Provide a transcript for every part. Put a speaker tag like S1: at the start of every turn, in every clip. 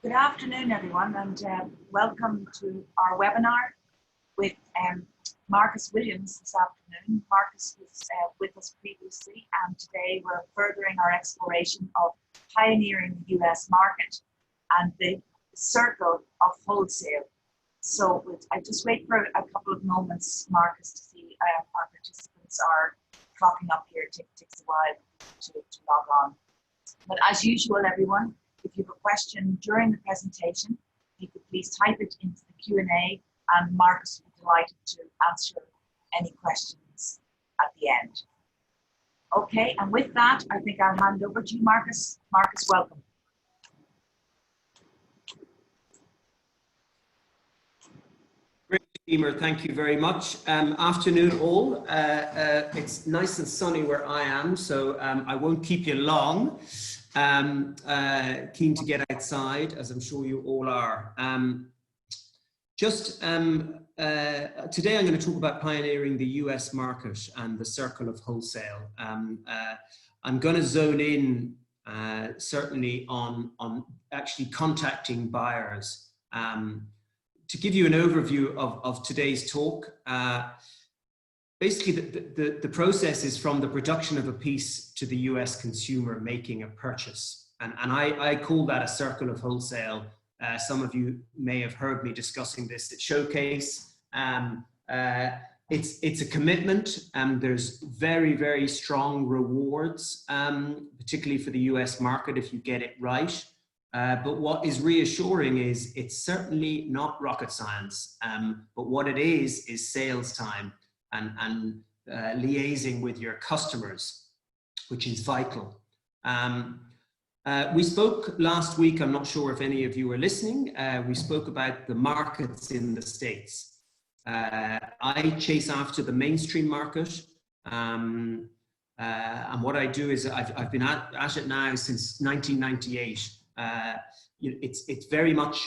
S1: Good afternoon, everyone, and welcome to our webinar with Marcus Williams this afternoon. Marcus was with us previously, and today we're furthering our exploration of pioneering the US market and the circle of wholesale. So I just wait for a couple of moments, Marcus, to see our participants are clocking up here. It takes a while to log on. But as usual, everyone, if you have a question during the presentation, you could please type it into the Q&A and Marcus will be delighted to answer any questions at the end. Okay, and with that, I think I'll hand over to you, Marcus. Marcus, welcome.
S2: Great, Emer, thank you very much. Afternoon all. It's nice and sunny where I am, so I won't keep you long. Keen to get outside, as I'm sure you all are. Today I'm going to talk about pioneering the US market and the circle of wholesale. I'm going to zone in certainly on actually contacting buyers. To give you an overview of today's talk, basically the process is from the production of a piece to the US consumer making a purchase. And I call that a circle of wholesale. Some of you may have heard me discussing this at Showcase. It's a commitment, and there's very, very strong rewards, particularly for the US market if you get it right. But what is reassuring is it's certainly not rocket science, but what it is sales time and liaising with your customers, which is vital. We spoke last week, I'm not sure if any of you were listening, we spoke about the markets in the States. I chase after the mainstream market, and what I do is I've been at it now since 1998. It's very much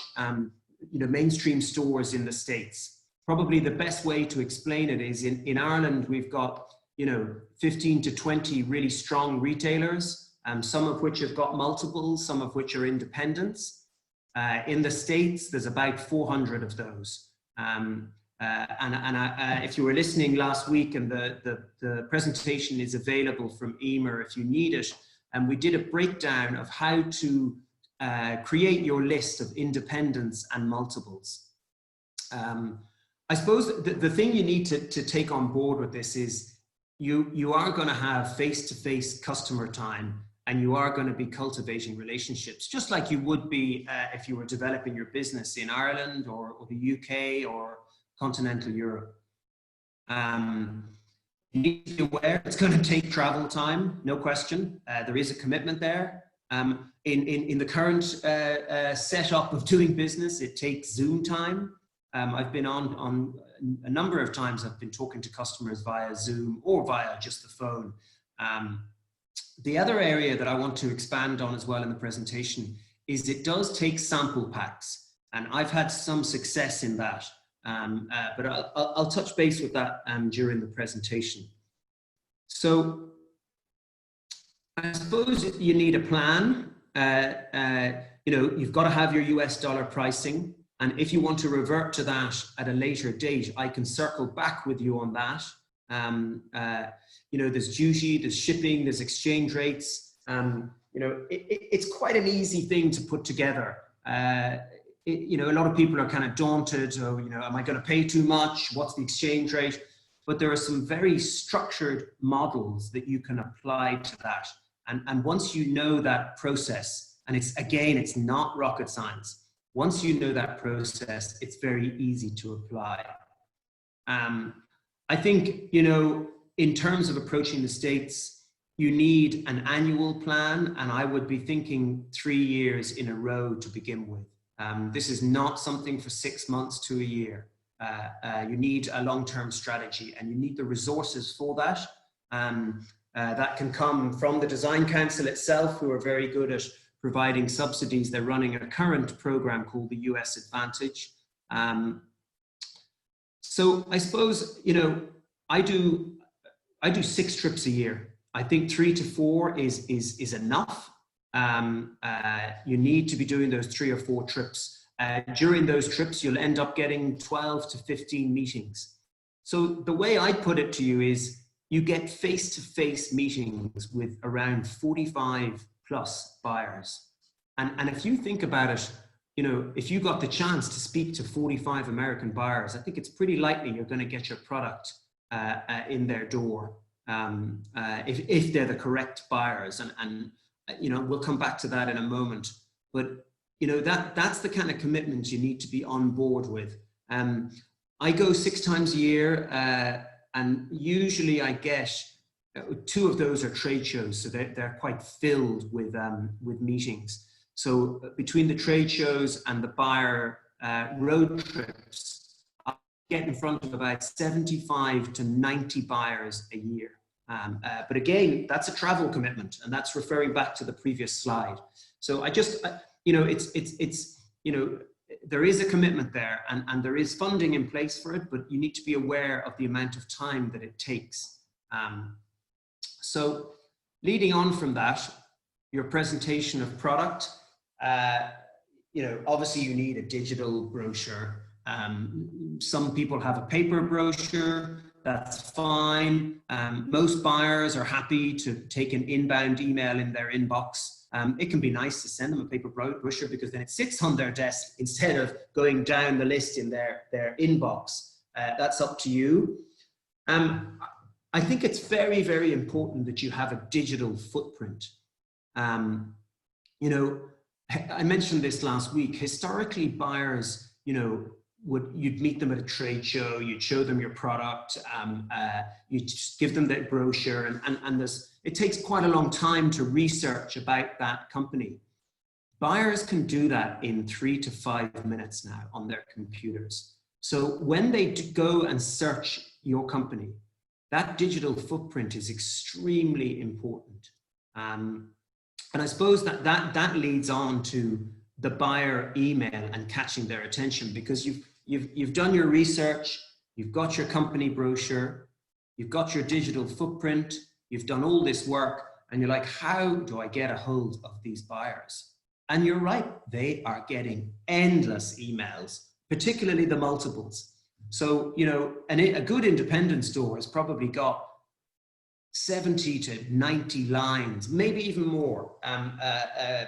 S2: mainstream stores in the States. Probably the best way to explain it is in Ireland we've got 15 to 20 really strong retailers, some of which have got multiples, some of which are independents. In the States there's about 400 of those. If you were listening last week, and the presentation is available from Emer if you need it, and we did a breakdown of how to create your list of independents and multiples. I suppose the thing you need to take on board with this is you are going to have face-to-face customer time, and you are going to be cultivating relationships, just like you would be if you were developing your business in Ireland or the UK or continental Europe. You need to be aware it's going to take travel time, no question. There is a commitment there. In the current setup of doing business, it takes Zoom time. I've been on a number of times, I've been talking to customers via Zoom or via just the phone. The other area that I want to expand on as well in the presentation is it does take sample packs, and I've had some success in that. But I'll touch base with that during the presentation. So I suppose you need a plan. You've got to have your US dollar pricing. And if you want to revert to that at a later date, I can circle back with you on that. There's duty, there's shipping, there's exchange rates. It's quite an easy thing to put together. A lot of people are kind of daunted. Oh, am I going to pay too much? What's the exchange rate? But there are some very structured models that you can apply to that. And once you know that process, and it's not rocket science. Once you know that process, it's very easy to apply. I think, in terms of approaching the States, you need an annual plan, and I would be thinking 3 years in a row to begin with. This is not something for 6 months to a year. You need a long-term strategy, and you need the resources for that. That can come from the Design Council itself, who are very good at providing subsidies. They're running a current program called the US Advantage. So I suppose, I do 6 trips a year. I think 3 to 4 is enough. you need to be doing those 3 or 4 trips. During those trips, you'll end up getting 12 to 15 meetings. So the way I put it to you is you get face-to-face meetings with around 45 plus buyers. And if you think about it, you know, if you got the chance to speak to 45 American buyers, I think it's pretty likely you're going to get your product in their door if they're the correct buyers. And you know, we'll come back to that in a moment. But you know, that's the kind of commitment you need to be on board with. I go 6 times a year, and usually I get 2 of those are trade shows, so they're quite filled with meetings. So between the trade shows and the buyer road trips, I get in front of about 75 to 90 buyers a year. But again, that's a travel commitment, and that's referring back to the previous slide. So you know, you know, there is a commitment there, and there is funding in place for it, but you need to be aware of the amount of time that it takes. So leading on from that, your presentation of product, you know, obviously you need a digital brochure. Some people have a paper brochure, that's fine. Most buyers are happy to take an inbound email in their inbox. It can be nice to send them a paper brochure because then it sits on their desk instead of going down the list in their inbox. That's up to you. I think it's very, very important that you have a digital footprint. You know, I mentioned this last week. Historically, buyers, you know, you'd meet them at a trade show, you'd show them your product, you'd just give them that brochure, and it takes quite a long time to research about that company. Buyers can do that in 3 to 5 minutes now on their computers. So when they go and search your company, that digital footprint is extremely important. And I suppose that leads on to the buyer email and catching their attention, because you've done your research, you've got your company brochure, you've got your digital footprint, you've done all this work, and you're like, how do I get a hold of these buyers? And you're right, they are getting endless emails, particularly the multiples. So, you know, a good independent store has probably got 70 to 90 lines, maybe even more,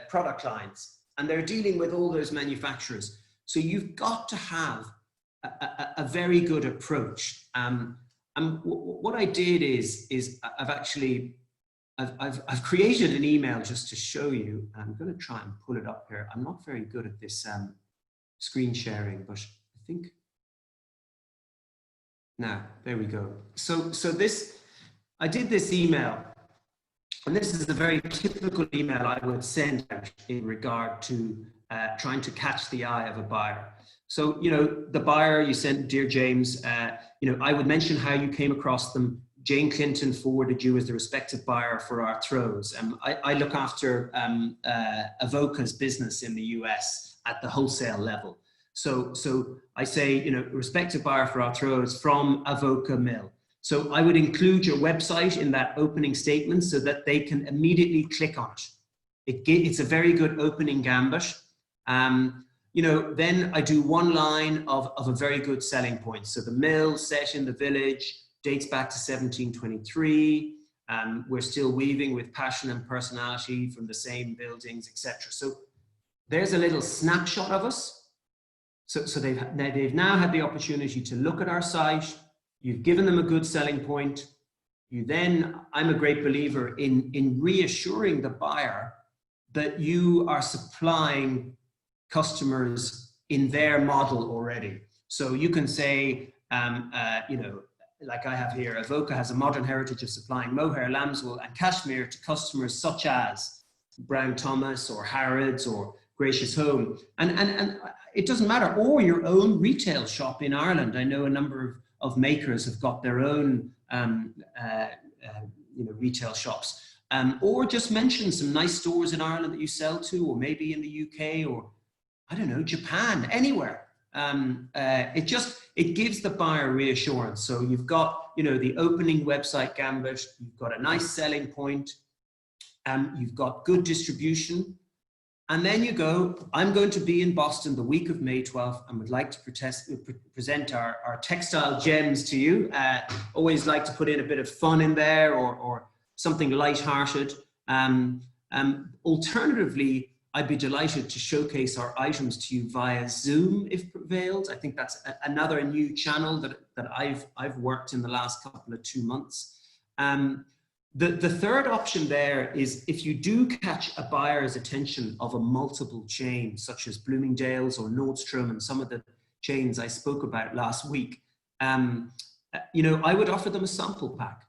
S2: product lines, and they're dealing with all those manufacturers. So you've got to have a very good approach. And what I did is I've created an email just to show you. I'm going to try and pull it up here. I'm not very good at this screen sharing, but I think now there we go. So I did this email, and this is a very typical email I would send out in regard to trying to catch the eye of a buyer. So, you know, the buyer you sent, dear James, you know, I would mention how you came across them. Jane Clinton forwarded you as the respective buyer for our throws. I look after Avoca's business in the US at the wholesale level. So I say, you know, respective buyer for our throws from Avoca Mill. So I would include your website in that opening statement so that they can immediately click on it. It's a very good opening gambit. You know, then I do one line of a very good selling point. So the mill set in the village dates back to 1723. We're still weaving with passion and personality from the same buildings, etc. So there's a little snapshot of us. So they've now had the opportunity to look at our site. You've given them a good selling point. I'm a great believer in reassuring the buyer that you are supplying customers in their model already. So you can say, you know, like I have here, Avoca has a modern heritage of supplying mohair, lambswool and cashmere to customers such as Brown Thomas or Harrods or Gracious Home. And it doesn't matter, or your own retail shop in Ireland. I know a number of makers have got their own you know, retail shops. Or just mention some nice stores in Ireland that you sell to, or maybe in the UK, or I don't know, Japan, anywhere. It gives the buyer reassurance. So you've got, you know, the opening website gambit, you've got a nice selling point, You've got good distribution. And then you go, I'm going to be in Boston the week of May 12th and would like to present our textile gems to you. Always like to put in a bit of fun in there, or something light-hearted. Alternatively, I'd be delighted to showcase our items to you via Zoom if prevailed. I think that's another new channel that I've worked in the last couple of 2 months. The third option there is if you do catch a buyer's attention of a multiple chain, such as Bloomingdale's or Nordstrom and some of the chains I spoke about last week, you know, I would offer them a sample pack.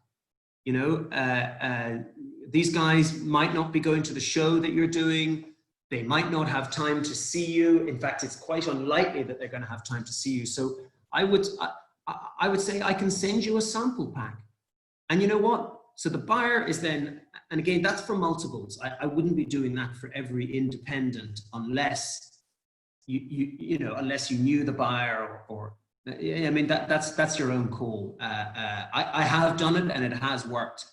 S2: You know, these guys might not be going to the show that you're doing. They might not have time to see you. In fact, it's quite unlikely that they're going to have time to see you. So I would say I can send you a sample pack. And you know what? So the buyer is then, and again, that's for multiples. I wouldn't be doing that for every independent unless unless you knew the buyer or I mean, that's your own call. I have done it and it has worked.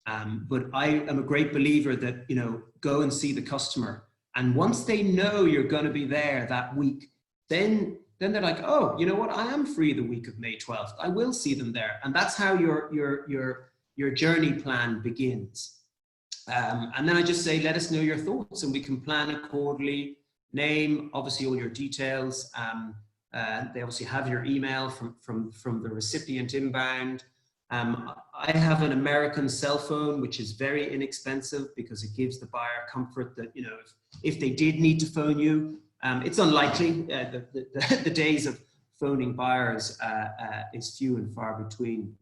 S2: But I am a great believer that, you know, go and see the customer. And once they know you're going to be there that week, then they're like, oh, you know what? I am free the week of May 12th. I will see them there. And that's how your journey plan begins. And then I just say, let us know your thoughts and we can plan accordingly. Name, obviously all your details. They obviously have your email from the recipient inbound. I have an American cell phone, which is very inexpensive because it gives the buyer comfort that, you know, if they did need to phone you, it's unlikely. The days of phoning buyers is few and far between.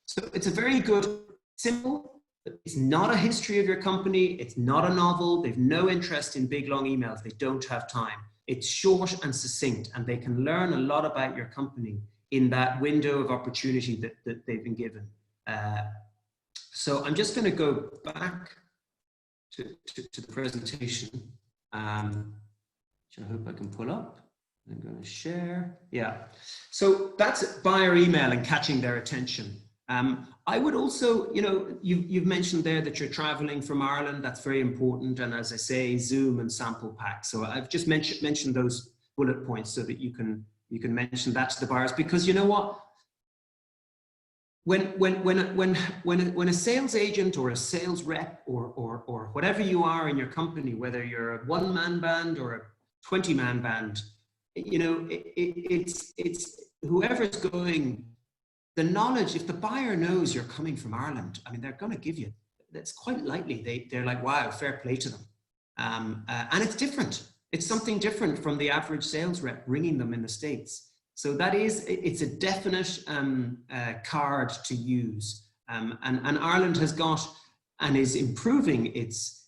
S2: So it's a very good, simple, it's not a history of your company. It's not a novel. They've no interest in big, long emails. They don't have time. It's short and succinct, and they can learn a lot about your company in that window of opportunity that they've been given. So I'm just going to go back to the presentation, which I hope I can pull up. I'm going to share. Yeah. So that's buyer email and catching their attention. I would also, you know, you've mentioned there that you're traveling from Ireland. That's very important. And as I say, Zoom and sample pack. So I've just mentioned those bullet points so that you can mention that to the buyers, because you know what? When a sales agent or a sales rep or whatever you are in your company, whether you're a one-man band or a 20-man band, you know, it's whoever's going. The knowledge, if the buyer knows you're coming from Ireland, I mean, they're going to give you, that's quite likely. They're like, wow, fair play to them. And it's different. It's something different from the average sales rep ringing them in the States. So it's a definite card to use. And Ireland has got and is improving its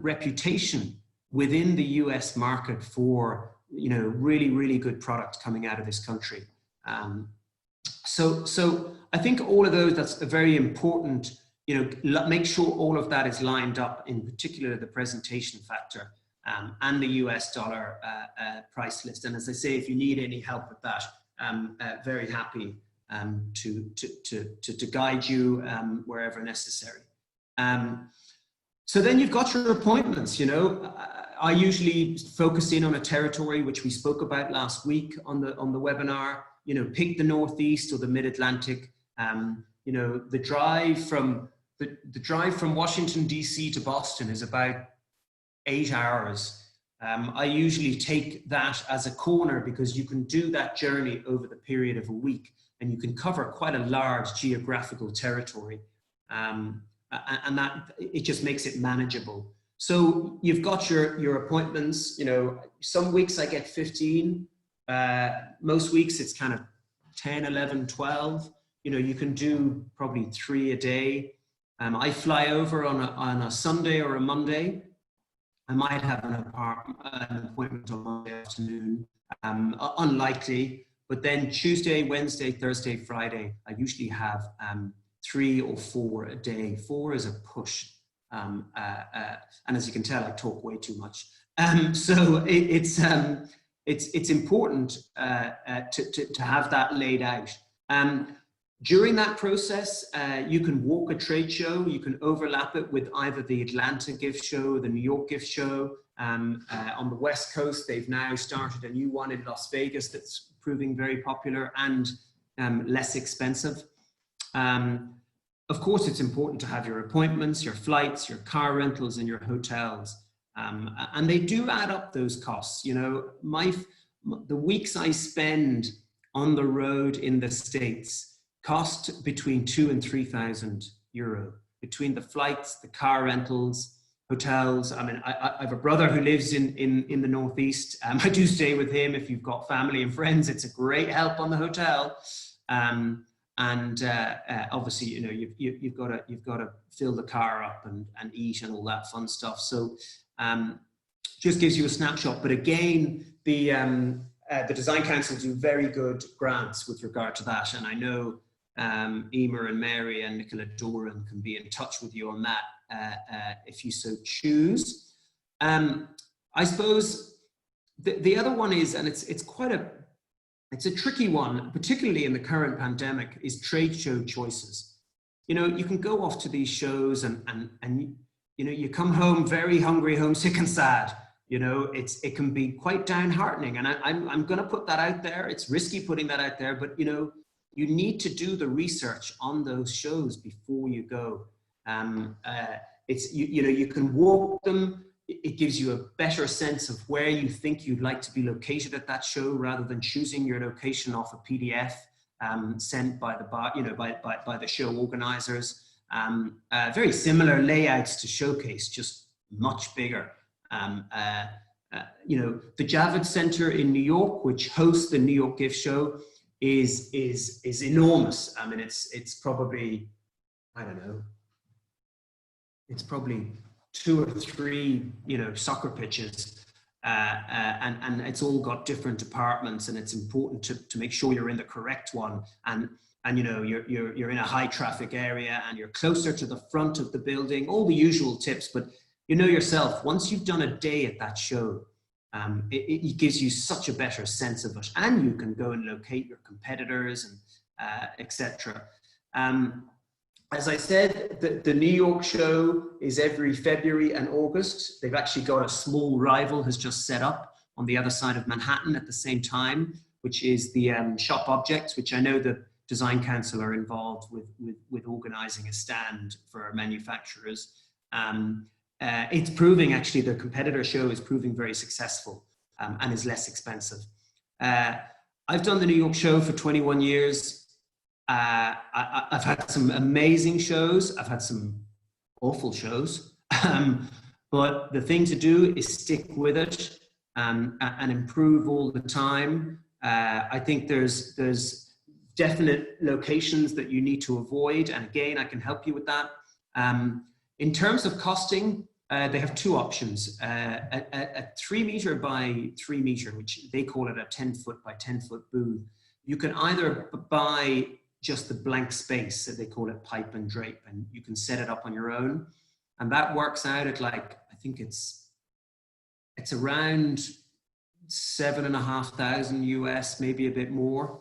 S2: reputation within the US market for, you know, really, really good product coming out of this country. So I think all of those, that's a very important, you know, make sure all of that is lined up, in particular the presentation factor and the US dollar price list. And as I say, if you need any help with that, very happy to guide you wherever necessary. So then you've got your appointments, you know. I usually focus in on a territory, which we spoke about last week on the webinar. You know, pick the Northeast or the Mid-Atlantic. You know, the drive from Washington, DC to Boston is about 8 hours. I usually take that as a corner because you can do that journey over the period of a week and you can cover quite a large geographical territory. And that, it just makes it manageable. So you've got your appointments. You know, some weeks I get 15. Most weeks it's kind of 10, 11, 12. You know, you can do probably 3 a day. I fly over on a Sunday or a Monday. I might have an appointment on Monday afternoon. Unlikely, but then Tuesday, Wednesday, Thursday, Friday, I usually have 3 or 4 a day. 4 is a push. And as you can tell, I talk way too much. So it's important to have that laid out. During that process, you can walk a trade show. You can overlap it with either the Atlanta gift show, the New York gift show. On the West Coast, they've now started a new one in Las Vegas that's proving very popular and less expensive. Of course, it's important to have your appointments, your flights, your car rentals, and your hotels. And they do add up, those costs. You know, the weeks I spend on the road in the States cost between €2,000 and €3,000 between the flights, the car rentals, hotels. I mean, I have a brother who lives in the Northeast. I do stay with him. If you've got family and friends, it's a great help on the hotel. Obviously, you know, you've got to fill the car up and eat and all that fun stuff. So just gives you a snapshot. But again, the Design Council do very good grants with regard to that, and I know Emer and Mary and Nicola Doran can be in touch with you on that if you so choose. I suppose the other one is, and it's a tricky one, particularly in the current pandemic, is trade show choices. You know, you can go off to these shows and you know, you come home very hungry, homesick and sad. You know, it can be quite downheartening, and I'm going to put that out there. It's risky putting that out there, but you know, you need to do the research on those shows before you go. You know, you can walk them. It gives you a better sense of where you think you'd like to be located at that show, rather than choosing your location off a PDF sent by the show organizers. Very similar layouts to Showcase, just much bigger. You know, the Javits Center in New York, which hosts the New York Gift Show, is enormous. I mean, it's probably, I don't know, it's probably 2 or 3, you know, soccer pitches, and it's all got different departments, and it's important to make sure you're in the correct one, and you know, you're in a high traffic area, and you're closer to the front of the building, all the usual tips. But you know yourself, once you've done a day at that show, it gives you such a better sense of it, and you can go and locate your competitors and etc. As I said, the New York show is every February and August. They've actually got a small rival has just set up on the other side of Manhattan at the same time, which is the Shop Objects, which I know the Design Council are involved with organizing a stand for manufacturers. It's proving, actually, the competitor show is proving very successful and is less expensive. I've done the New York show for 21 years. I've had some amazing shows. I've had some awful shows. But the thing to do is stick with it and improve all the time. I think there's definite locations that you need to avoid. And again, I can help you with that. In terms of costing, they have 2 options. A 3 meter by 3 meter, which they call it a 10-foot by 10-foot booth. You can either buy just the blank space, that they call it pipe and drape, and you can set it up on your own. And that works out at, like, I think it's around $7,500 US, maybe a bit more.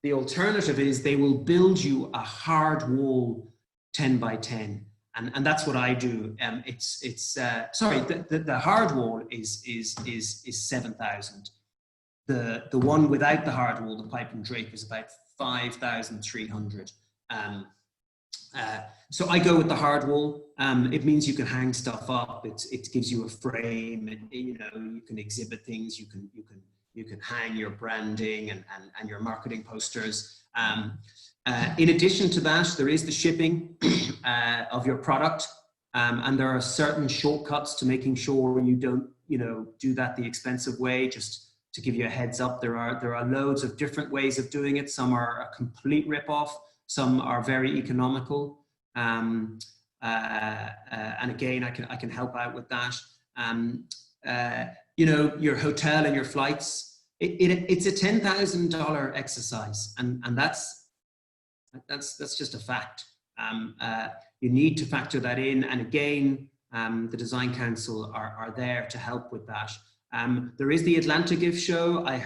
S2: The alternative is they will build you a hard wall 10 by 10. And that's what I do. The hard wall is 7,000. The one without the hard wall, the pipe and drape, is about 5,300. So I go with the hard wall. It means you can hang stuff up. It gives you a frame, and you know, you can exhibit things. You can hang your branding and your marketing posters. In addition to that, there is the shipping of your product, and there are certain shortcuts to making sure you don't, you know, do that the expensive way. Just to give you a heads up, there are loads of different ways of doing it. Some are a complete rip-off. Some are very economical. And again, I can help out with that. You know, your hotel and your flights. It's a $10,000 exercise, and that's just a fact. You need to factor that in, and again, the Design Council are there to help with that. There is the Atlanta Gift Show. I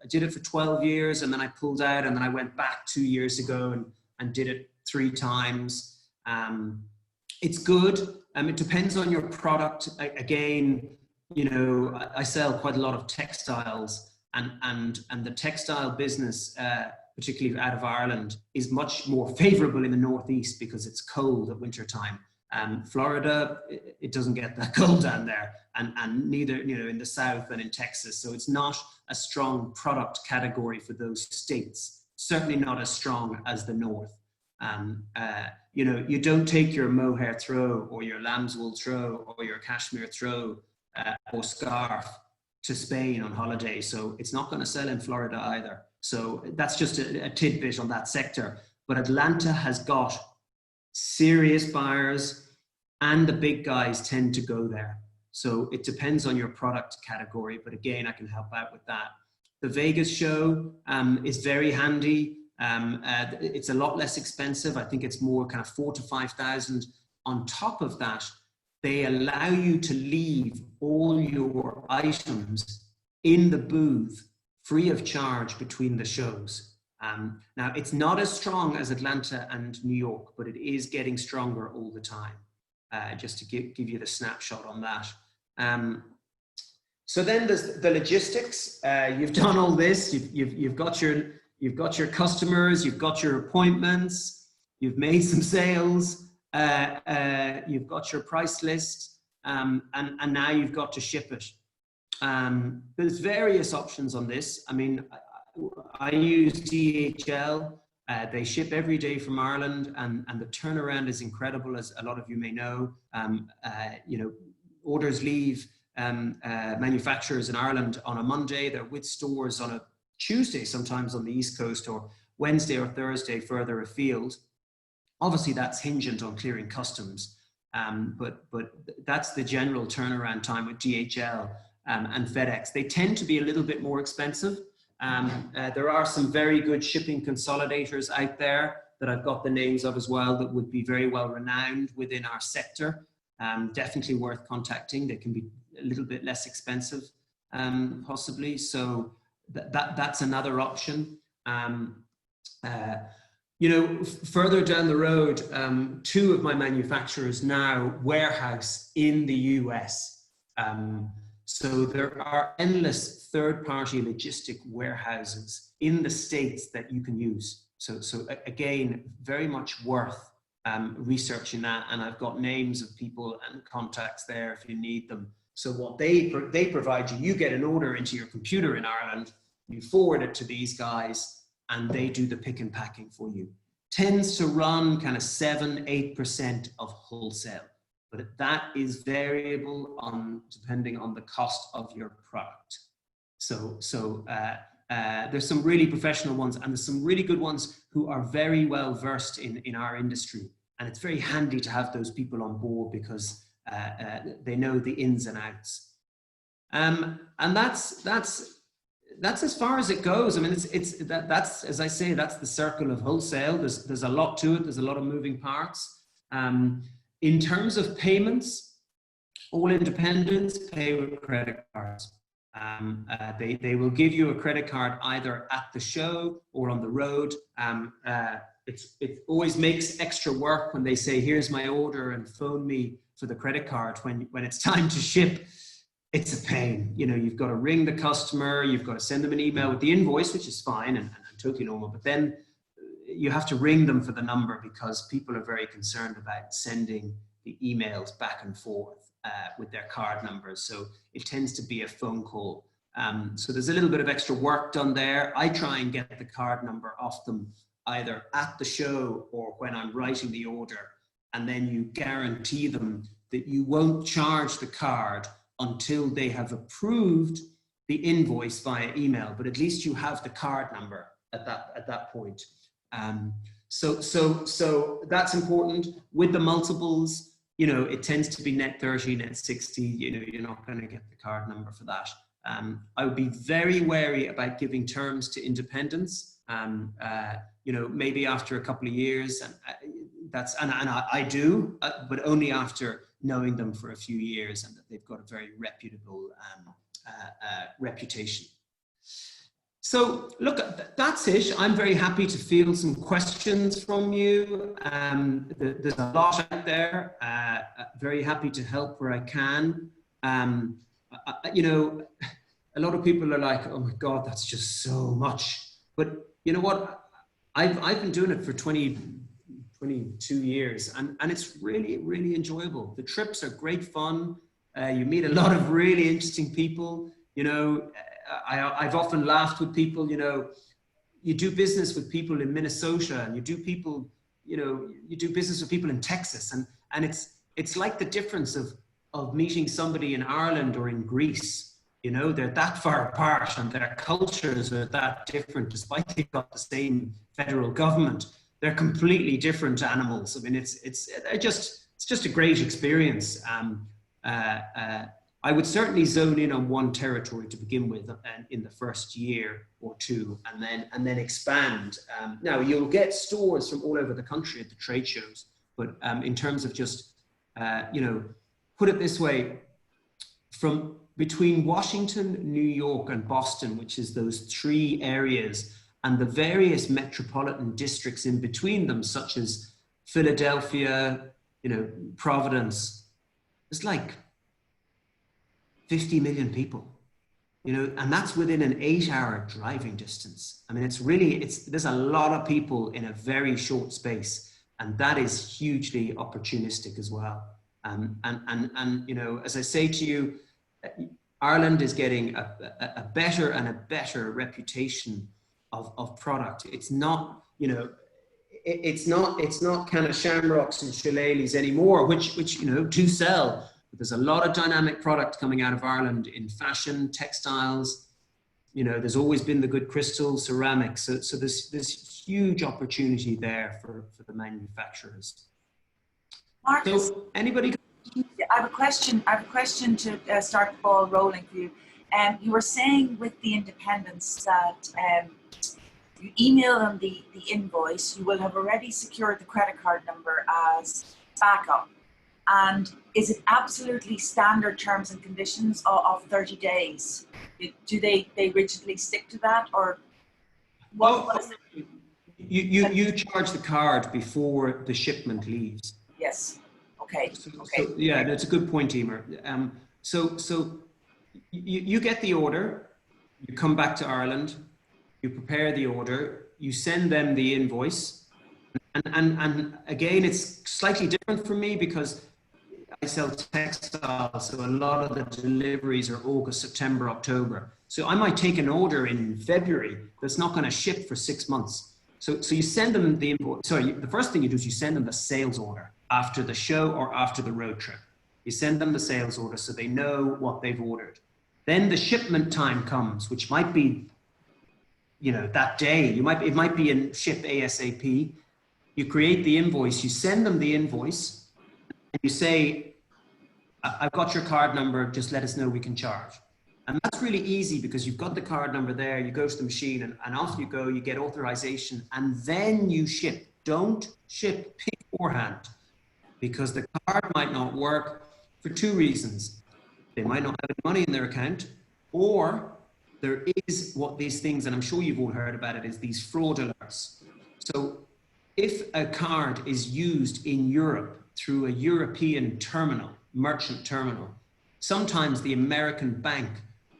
S2: did it for 12 years and then I pulled out, and then I went back 2 years ago and did it 3 times. It's good. It depends on your product. Again, you know, I sell quite a lot of textiles, and the textile business, particularly out of Ireland, is much more favorable in the Northeast because it's cold at winter time. Florida, it doesn't get that cold down there, and neither, you know, in the South and in Texas. So it's not a strong product category for those states. Certainly not as strong as the North. You know, you don't take your mohair throw or your lamb's wool throw or your cashmere throw or scarf to Spain on holiday. So it's not going to sell in Florida either. So that's just a tidbit on that sector. But Atlanta has got serious buyers, and the big guys tend to go there. So it depends on your product category, but again, I can help out with that. The Vegas show is very handy. It's a lot less expensive. I think it's more kind of 4,000 to 5,000. On top of that, they allow you to leave all your items in the booth free of charge between the shows. Now, it's not as strong as Atlanta and New York, but it is getting stronger all the time, just to give you the snapshot on that. So then there's the logistics. You've done all this. You've got your customers, you've got your appointments, you've made some sales, you've got your price list, and now you've got to ship it. There's various options on this. I mean, I use DHL. They ship every day from Ireland, and the turnaround is incredible, as a lot of you may know. You know, orders leave manufacturers in Ireland on a Monday. They're with stores on a Tuesday, sometimes on the East Coast, or Wednesday or Thursday further afield. Obviously, that's hingent on clearing customs, but that's the general turnaround time with DHL and FedEx. They tend to be a little bit more expensive. There are some very good shipping consolidators out there that I've got the names of as well that would be very well renowned within our sector. Definitely worth contacting. They can be a little bit less expensive, possibly. So that's another option. You know, further down the road, 2 of my manufacturers now warehouse in the US. So there are endless third-party logistic warehouses in the States that you can use. So again, very much worth researching that. And I've got names of people and contacts there if you need them. So what they provide you, you get an order into your computer in Ireland, you forward it to these guys, and they do the pick and packing for you. Tends to run kind of 7-8% of wholesale, but that is variable depending on the cost of your product. So there's some really professional ones, and there's some really good ones who are very well versed in our industry. And it's very handy to have those people on board because they know the ins and outs. And that's as far as it goes. I mean, that's as I say, that's the circle of wholesale. There's a lot to it. There's a lot of moving parts. In terms of payments, all independents pay with credit cards. They will give you a credit card either at the show or on the road. It always makes extra work when they say, here's my order, and phone me for the credit card when it's time to ship. It's a pain. You know, you've got to ring the customer, you've got to send them an email with the invoice, which is fine and totally normal, but then you have to ring them for the number because people are very concerned about sending the emails back and forth with their card numbers. So it tends to be a phone call. So there's a little bit of extra work done there. I try and get the card number off them either at the show or when I'm writing the order, and then you guarantee them that you won't charge the card until they have approved the invoice via email, but at least you have the card number at that point. So that's important. With the multiples, you know, it tends to be net 30, net 60. You know, you're not going to get the card number for that. I would be very wary about giving terms to independents. You know, maybe after a couple of years, and I do, but only after knowing them for a few years and that they've got a very reputable reputation. So look, that's it. I'm very happy to field some questions from you. There's a lot out there. Very happy to help where I can. You know, a lot of people are like, oh my God, that's just so much. But you know what? I've been doing it for 22 years, and it's really, really enjoyable. The trips are great fun. You meet a lot of really interesting people. You know, I've often laughed with people. You know, you do business with people in Minnesota, and you do business with people in Texas, and it's like the difference of meeting somebody in Ireland or in Greece. You know, they're that far apart, and their cultures are that different, despite they've got the same federal government. They're completely different animals. I mean, it's just a great experience. I would certainly zone in on one territory to begin with in the first year or two, and then expand. Now you'll get stores from all over the country at the trade shows, but in terms of just you know, put it this way, from between Washington, New York, and Boston, which is those three areas, and the various metropolitan districts in between them, such as Philadelphia, you know, Providence, it's like 50 million people, you know, and that's within an 8-hour driving distance. I mean, there's a lot of people in a very short space, and that is hugely opportunistic as well. And you know, as I say to you, Ireland is getting a better and a better reputation of product. It's not, you know, it's not kind of shamrocks and shillelaghs anymore, which you know do sell. But there's a lot of dynamic product coming out of Ireland in fashion, textiles. You know, there's always been the good crystal, ceramics. So there's huge opportunity there for the manufacturers.
S1: Marcus,
S2: so anybody?
S1: I have a question. To start the ball rolling for you. You were saying with the independents that you email them the invoice, you will have already secured the credit card number as backup. And is it absolutely standard terms and conditions of 30 days? Do they rigidly stick to that, or what is it?
S2: You charge the card before the shipment leaves.
S1: Yes. Okay. Okay.
S2: So, yeah, that's a good point, Emer. So you get the order, you come back to Ireland, you prepare the order, you send them the invoice, and again, it's slightly different for me because I sell textiles, so a lot of the deliveries are August, September, October. So I might take an order in February that's not going to ship for 6 months. So you send them the invoice. Sorry, the first thing you do is you send them the sales order after the show or after the road trip. You send them the sales order so they know what they've ordered. Then the shipment time comes, which might be, you know, that day. It might be in ship ASAP. You create the invoice, you send them the invoice, and you say, I've got your card number, just let us know we can charge. And that's really easy because you've got the card number there, you go to the machine and off you go, you get authorization, and then you ship. Don't ship beforehand because the card might not work for two reasons. They might not have any money in their account, or there is what these things, and I'm sure you've all heard about it, is these fraud alerts. So if a card is used in Europe through a European terminal, merchant terminal, sometimes the American bank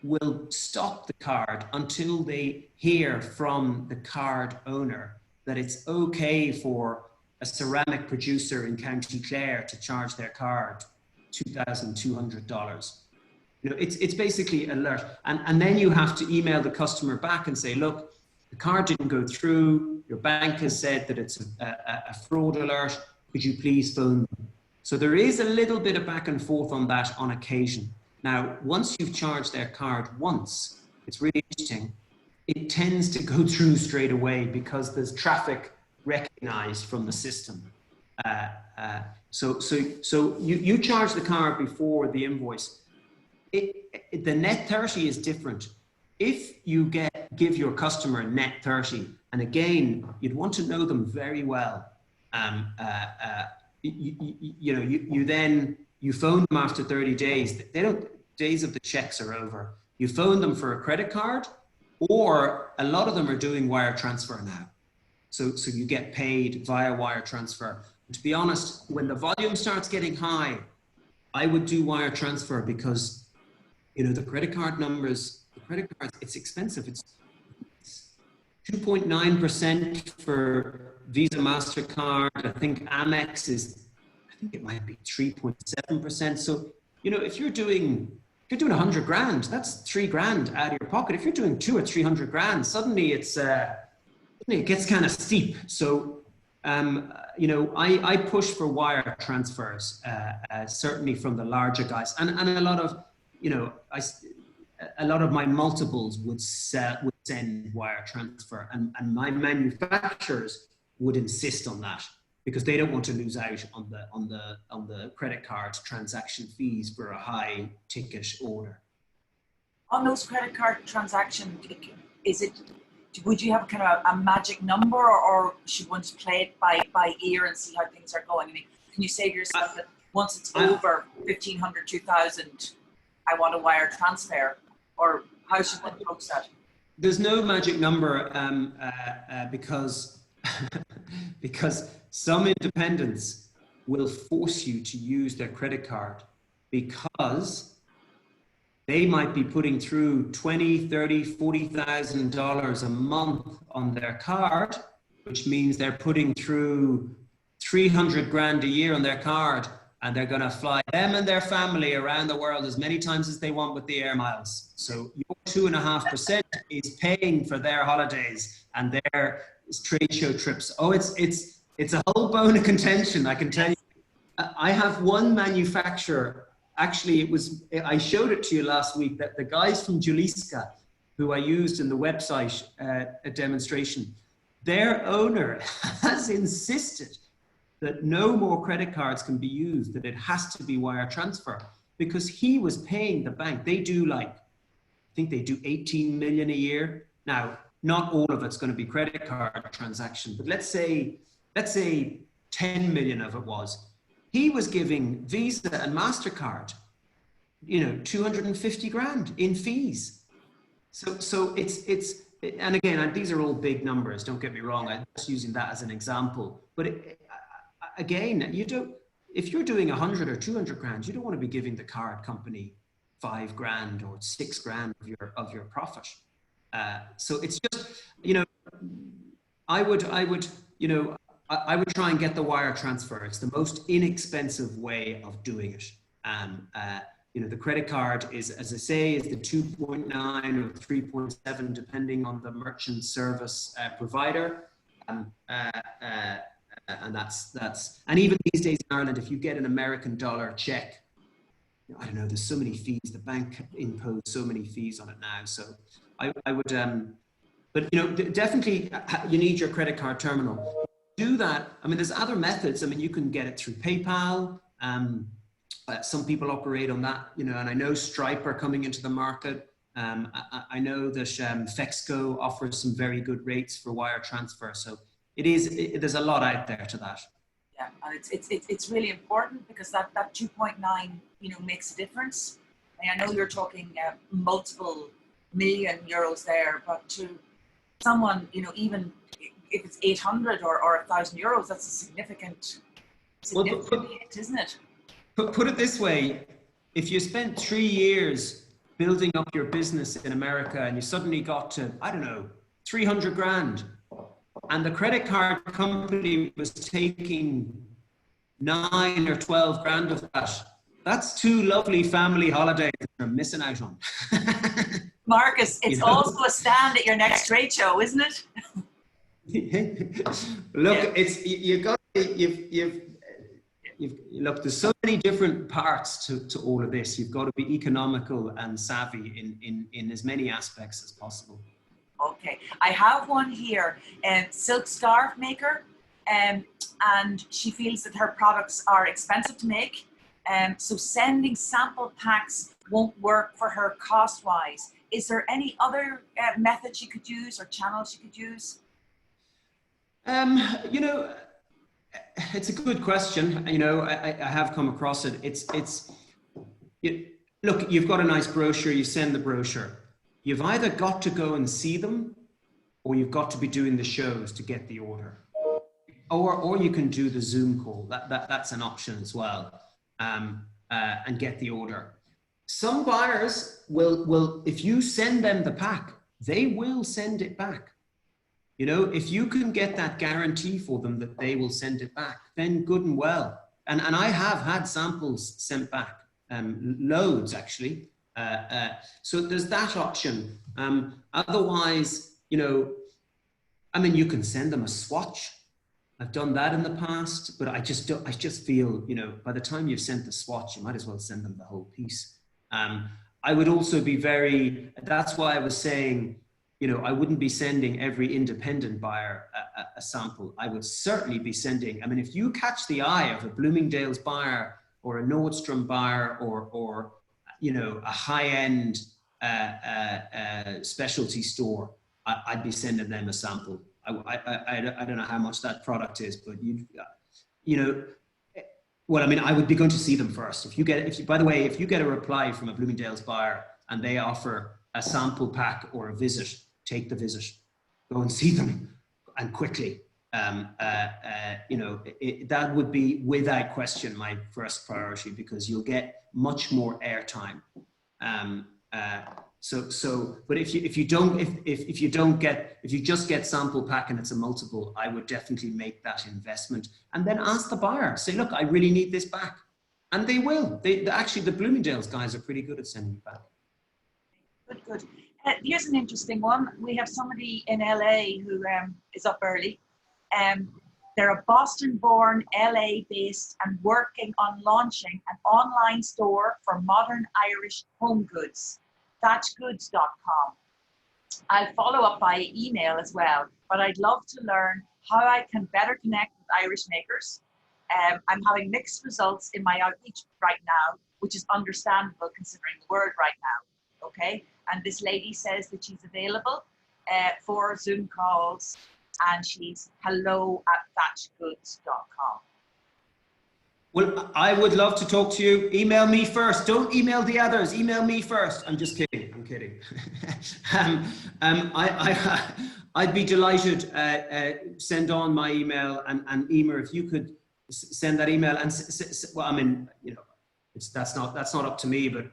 S2: will stop the card until they hear from the card owner that it's okay for a ceramic producer in County Clare to charge their card $2,200. You know, it's basically alert. And then you have to email the customer back and say, look, the card didn't go through. Your bank has said that it's a fraud alert. Could you please phone them? So there is a little bit of back and forth on that on occasion. Now, once you've charged their card once, it's really interesting. It tends to go through straight away because there's traffic recognized from the system. So you charge the card before the invoice. The net 30 is different. If you give your customer net 30, and again, you'd want to know them very well. You phone them after 30 days. Days of the checks are over. You phone them for a credit card, or a lot of them are doing wire transfer now. So you get paid via wire transfer. And to be honest, when the volume starts getting high, I would do wire transfer because, you know, the credit card numbers, the credit cards, it's expensive. It's 2.9% for Visa, MasterCard. I think Amex is, I think it might be 3.7%. So, you know, if you're doing 100 grand, that's 3 grand out of your pocket. If you're doing 200 or 300 grand, suddenly it gets kind of steep. So, you know, I push for wire transfers, certainly from the larger guys, and a lot of, you know, a lot of my multiples would send wire transfer, and my manufacturers would insist on that because they don't want to lose out on the credit card transaction fees for a high ticket order.
S1: On those credit card transactions, would you have kind of a magic number, or should one just play it by ear and see how things are going? I mean, can you say to yourself that once it's over 1,500, 2,000, I want a wire transfer, or how should one approach that?
S2: There's no magic number because because some independents will force you to use their credit card because they might be putting through $20,000, $30,000, $40,000 a month on their card, which means they're putting through 300 grand a year on their card, and they're going to fly them and their family around the world as many times as they want with the air miles. So your 2.5% is paying for their holidays and their trade show trips. Oh, it's a whole bone of contention, I can tell you. I have one manufacturer. Actually, I showed it to you last week, that the guys from Juliska, who I used in the website a demonstration, their owner has insisted that no more credit cards can be used, that it has to be wire transfer, because he was paying the bank. They do I think they do 18 million a year. Now, not all of it's going to be credit card transaction, but let's say 10 million of it was. He was giving Visa and MasterCard, you know, 250 grand in fees. So it's and again, these are all big numbers, don't get me wrong. I'm just using that as an example. But again, if you're doing 100 or 200 grand, you don't want to be giving the card company 5 grand or 6 grand of your profit. So it's just, you know, I would try and get the wire transfer. It's the most inexpensive way of doing it. You know, the credit card is, as I say, is the 2.9 or 3.7, depending on the merchant service provider. And that's, and even these days in Ireland, if you get an American dollar check, I don't know, there's so many fees. The bank imposed so many fees on it now. So I would, but you know, definitely you need your credit card terminal. Do that. I mean, there's other methods. I mean, you can get it through PayPal. Some people operate on that, you know, and I know Stripe are coming into the market. I know that Fexco offers some very good rates for wire transfer. So there's a lot out there to that.
S1: Yeah, and it's really important because that 2.9, you know, makes a difference. I mean, I know you're talking multiple million euros there, but to someone, you know, even if it's 800 or 1,000 euros, that's a significant hit, isn't it?
S2: Put it this way, if you spent 3 years building up your business in America and you suddenly got to, I don't know, 300 grand, and the credit card company was taking 9 or 12 grand of that, that's 2 lovely family holidays that you're missing out on.
S1: Marcus, it's also a stand at your next trade show, isn't it?
S2: Look, look, there's so many different parts to all of this. You've got to be economical and savvy in as many aspects as possible.
S1: Okay, I have one here, silk scarf maker, and she feels that her products are expensive to make, so sending sample packs won't work for her cost-wise. Is there any other method she could use or channel she could use?
S2: You know, it's a good question. You know, I have come across it. look, you've got a nice brochure, you send the brochure. You've either got to go and see them, or you've got to be doing the shows to get the order. Or you can do the Zoom call. That's an option as well, and get the order. Some buyers will, if you send them the pack, they will send it back. You know, if you can get that guarantee for them that they will send it back, then good and well. And I have had samples sent back, loads actually. So there's that option. Otherwise, you know, I mean, you can send them a swatch. I've done that in the past, but I just feel, you know, by the time you've sent the swatch, you might as well send them the whole piece. I would also be that's why I was saying, you know, I wouldn't be sending every independent buyer a sample. I would certainly be sending, I mean, if you catch the eye of a Bloomingdale's buyer or a Nordstrom buyer or you know, a high-end specialty store, I'd be sending them a sample. I don't know how much that product is, but you know, well, I mean, I would be going to see them first. By the way, if you get a reply from a Bloomingdale's buyer and they offer a sample pack or a visit, take the visit, go and see them, and quickly. You know, that would be without question my first priority, because you'll get much more airtime. But if you just get sample pack and it's a multiple, I would definitely make that investment and then ask the buyer, say, look, I really need this back. And they will. Actually, the Bloomingdale's guys are pretty good at sending it back.
S1: Good. Here's an interesting one. We have somebody in LA who is up early. They're a Boston-born, LA-based, and working on launching an online store for modern Irish home goods. Thatchgoods.com. I'll follow up by email as well, but I'd love to learn how I can better connect with Irish makers. I'm having mixed results in my outreach right now, which is understandable considering the world right now, okay? And this lady says that she's available for Zoom calls, and she's hello@thatchgoods.com.
S2: Well, I would love to talk to you. Email me first. Don't email the others. Email me first. I'm just kidding. I'm kidding. I'd be delighted. Send on my email, and Emer, if you could send that email. And well, I mean, you know, that's not up to me, but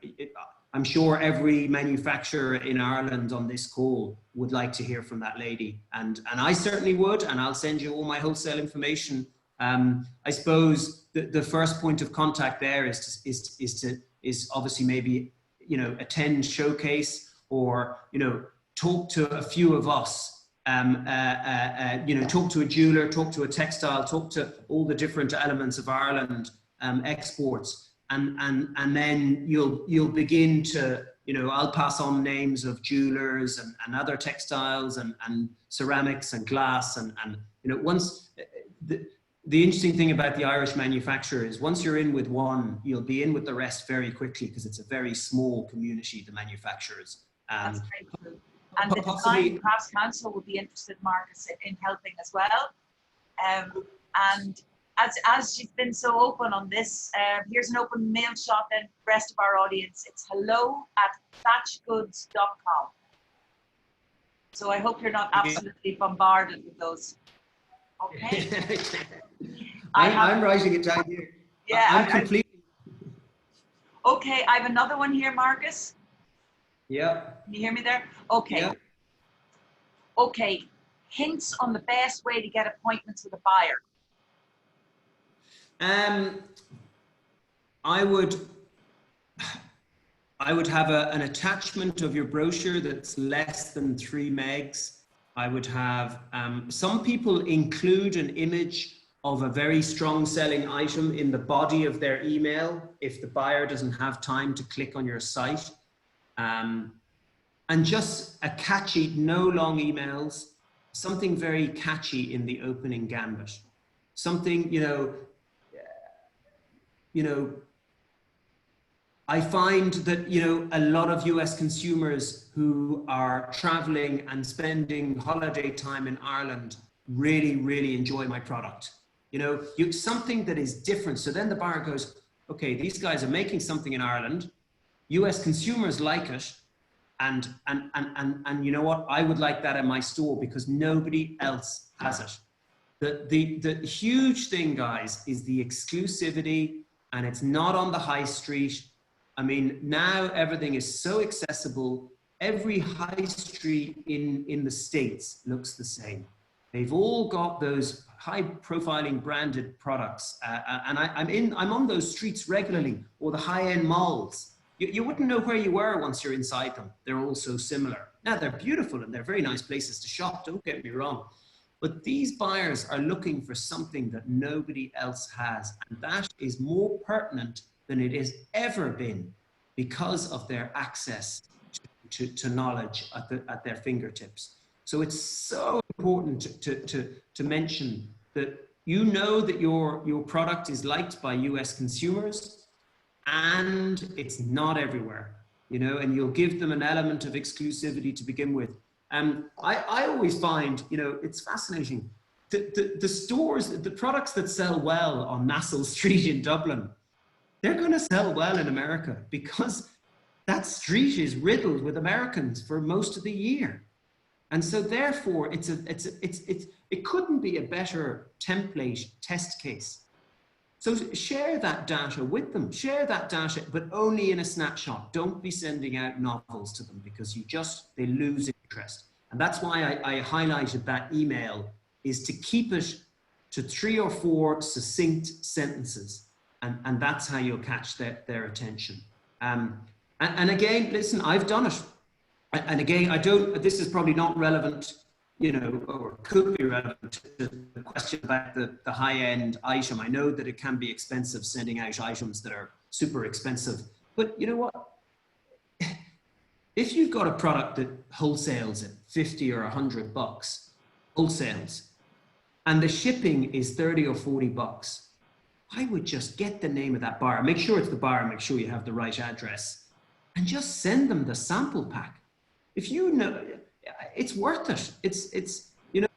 S2: I'm sure every manufacturer in Ireland on this call would like to hear from that lady, and I certainly would. And I'll send you all my wholesale information. I suppose the first point of contact there is obviously maybe, you know, attend showcase, or, you know, talk to a few of us, you know, talk to a jeweler, talk to a textile, talk to all the different elements of Ireland exports, and then you'll begin to, you know, I'll pass on names of jewelers and other textiles and ceramics and glass, and you know, once the interesting thing about the Irish manufacturer is once you're in with one, you'll be in with the rest very quickly, because it's a very small community, the manufacturers.
S1: That's very true. And the Design Crafts Council will be interested, Marcus, in helping as well. And as you've been so open on this, here's an open mail shot then, the rest of our audience. It's hello@thatchgoods.com. So I hope you're not absolutely bombarded with those. Okay.
S2: I'm writing it down here.
S1: Yeah.
S2: I'm completely.
S1: Okay, I have another one here, Marcus.
S2: Yeah.
S1: Can you hear me there? Okay.
S2: Yeah.
S1: Okay. Hints on the best way to get appointments with a buyer.
S2: I would have an attachment of your brochure that's less than 3 megs. I would have, some people include an image of a very strong selling item in the body of their email if the buyer doesn't have time to click on your site. And just a catchy, no long emails, something very catchy in the opening gambit. Something, you know, I find that, you know, a lot of US consumers who are traveling and spending holiday time in Ireland really, really enjoy my product. You know, something that is different. So then the buyer goes, okay, these guys are making something in Ireland. US consumers like it. And you know what? I would like that in my store because nobody else has it. The huge thing, guys, is the exclusivity, and it's not on the high street. I mean, now everything is so accessible. Every high street in the States looks the same. They've all got those high profiling branded products. And I'm on those streets regularly, or the high-end malls. You wouldn't know where you were once you're inside them. They're all so similar. Now, they're beautiful and they're very nice places to shop, don't get me wrong. But these buyers are looking for something that nobody else has. And that is more pertinent than it has ever been because of their access to knowledge at their fingertips. So it's so important to mention that you know that your product is liked by US consumers, and it's not everywhere, you know, and you'll give them an element of exclusivity to begin with. I always find, you know, it's fascinating. The stores, the products that sell well on Nassau Street in Dublin, they're going to sell well in America because that street is riddled with Americans for most of the year. And so therefore it couldn't be a better template test case. So share that data with them, share that data, but only in a snapshot. Don't be sending out novels to them because they lose interest. And that's why I highlighted that email, is to keep it to 3 or 4 succinct sentences. And that's how you'll catch their attention. And again, listen, I've done it. And again, this is probably not relevant, you know, or could be relevant to the question about the high-end item. I know that it can be expensive sending out items that are super expensive, but you know what? If you've got a product that wholesales at 50 or 100 bucks, wholesales, and the shipping is 30 or 40 bucks, I would just get the name of that buyer, make sure it's the buyer, make sure you have the right address, and just send them the sample pack. If you know, it's worth it. It's you know,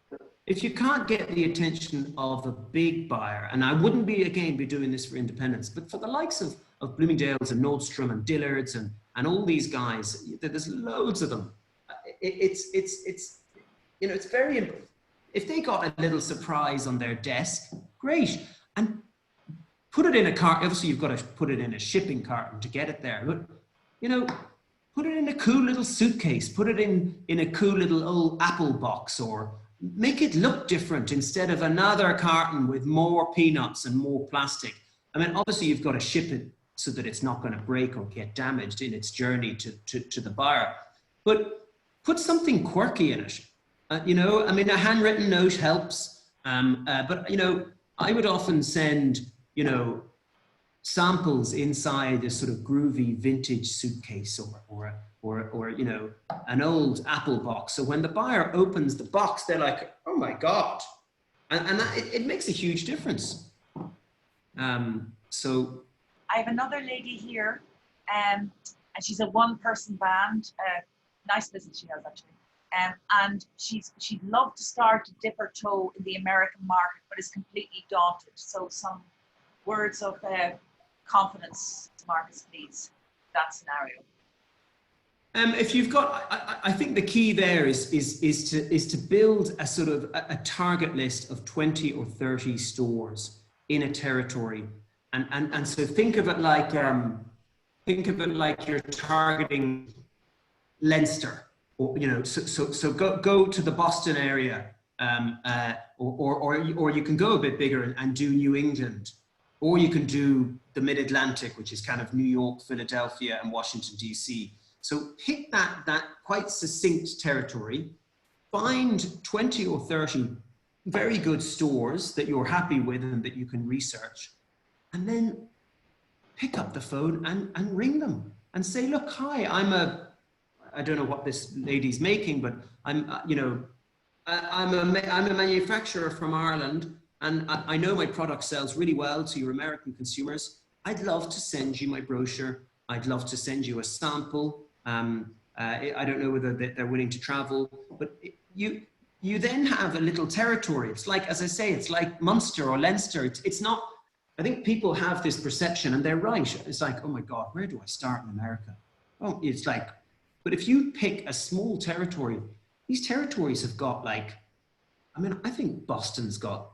S2: if you can't get the attention of a big buyer, and I wouldn't be doing this for independents, but for the likes of Bloomingdale's and Nordstrom and Dillard's and all these guys, there's loads of them. It's you know, it's very, if they got a little surprise on their desk, great. And put it in a cart. Obviously you've got to put it in a shipping carton to get it there, but you know, put it in a cool little suitcase, put it in a cool little old Apple box, or make it look different instead of another carton with more peanuts and more plastic. I mean, obviously you've got to ship it so that it's not going to break or get damaged in its journey to the buyer. But put something quirky in it. You know, I mean, a handwritten note helps. But, you know, I would often send, you know, samples inside a sort of groovy vintage suitcase or you know, an old Apple box. So when the buyer opens the box, they're like, oh my God. And that, it makes a huge difference. So
S1: I have another lady here, and she's a one-person band, nice business she has actually. And she'd love to start to dip her toe in the American market, but is completely daunted. So some words of confidence, Marcus, please, that scenario.
S2: If you've got, I think the key there is to build a sort of a target list of 20 or 30 stores in a territory, and so think of it like you're targeting Leinster, or you know, so go to the Boston area, or you can go a bit bigger and do New England. Or you can do the Mid-Atlantic, which is kind of New York, Philadelphia, and Washington, D.C. So hit that quite succinct territory, find 20 or 30 very good stores that you're happy with and that you can research, and then pick up the phone and ring them and say, look, hi, I don't know what this lady's making, but I'm a manufacturer from Ireland, and I know my product sells really well to your American consumers. I'd love to send you my brochure. I'd love to send you a sample. I don't know whether they're willing to travel, but you then have a little territory. It's like, as I say, it's like Munster or Leinster. It's not I think people have this perception, and they're right. It's like, oh my God, where do I start in America? Oh, it's like, but if you pick a small territory, these territories have got like, I mean, I think Boston's got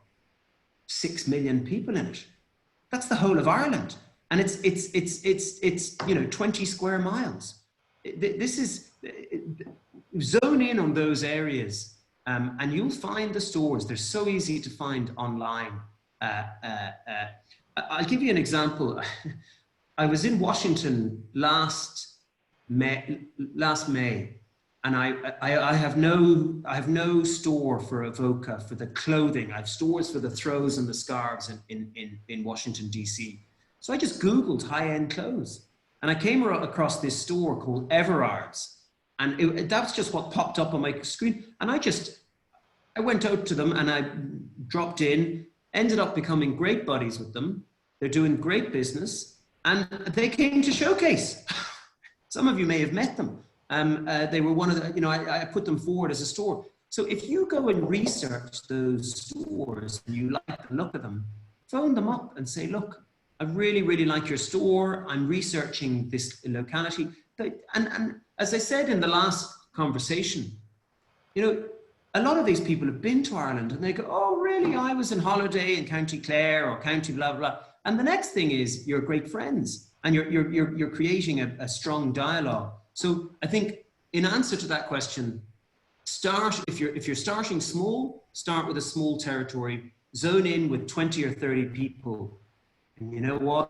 S2: 6 million people in it. That's the whole of Ireland. And it's 20 square miles. This is, zone in on those areas, and you'll find the stores. They're so easy to find online. I'll give you an example. I was in Washington last May, and I have no store for Avoca for the clothing. I have stores for the throws and the scarves in Washington, DC. So I just Googled high-end clothes, and I came across this store called Everard's, and that's just what popped up on my screen. And I went out to them and I dropped in, ended up becoming great buddies with them. They're doing great business, and they came to showcase. Some of you may have met them. They were one of the, I put them forward as a store. So if you go and research those stores and you like the look of them, phone them up and say, look, I really, really like your store. I'm researching this locality. And as I said in the last conversation, a lot of these people have been to Ireland and they go, oh, really? I was on holiday in County Clare or County blah, blah. And the next thing is you're great friends and you're creating a strong dialogue. So I think in answer to that question, if you're starting small, start with a small territory, zone in with 20 or 30 people. And you know what?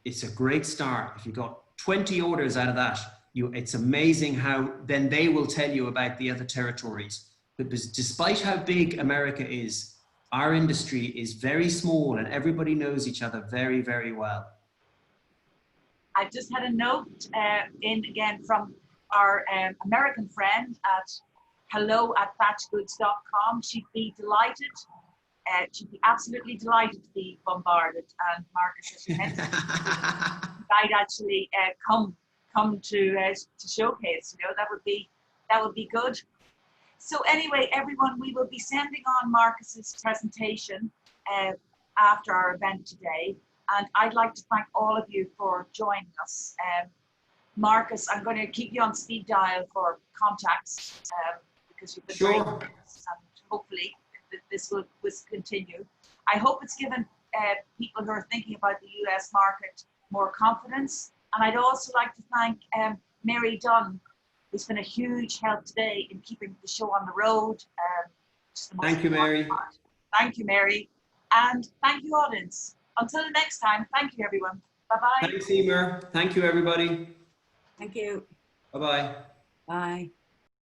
S2: It's a great start. If you got 20 orders out of that, it's amazing how then they will tell you about the other territories. Because despite how big America is, our industry is very small and everybody knows each other very, very well.
S1: I just had a note in again from our American friend at hello@thatchgoods.com. She'd be delighted. She'd be absolutely delighted to be bombarded. And Marcus might actually come to showcase. That would be good. So anyway, everyone, we will be sending on Marcus's presentation after our event today. And I'd like to thank all of you for joining us. Marcus, I'm going to keep you on speed dial for contacts because you've been very good at this, and hopefully this will continue. I hope it's given people who are thinking about the US market more confidence. And I'd also like to thank Mary Dunn, who's been a huge help today in keeping the show on the road.
S2: Thank you, Mary.
S1: Thank you, Mary. And thank you, audience. Until the next time, thank you, everyone. Bye-bye.
S2: Thanks, Emer. Thank you, everybody.
S3: Thank you.
S2: Bye-bye.
S3: Bye.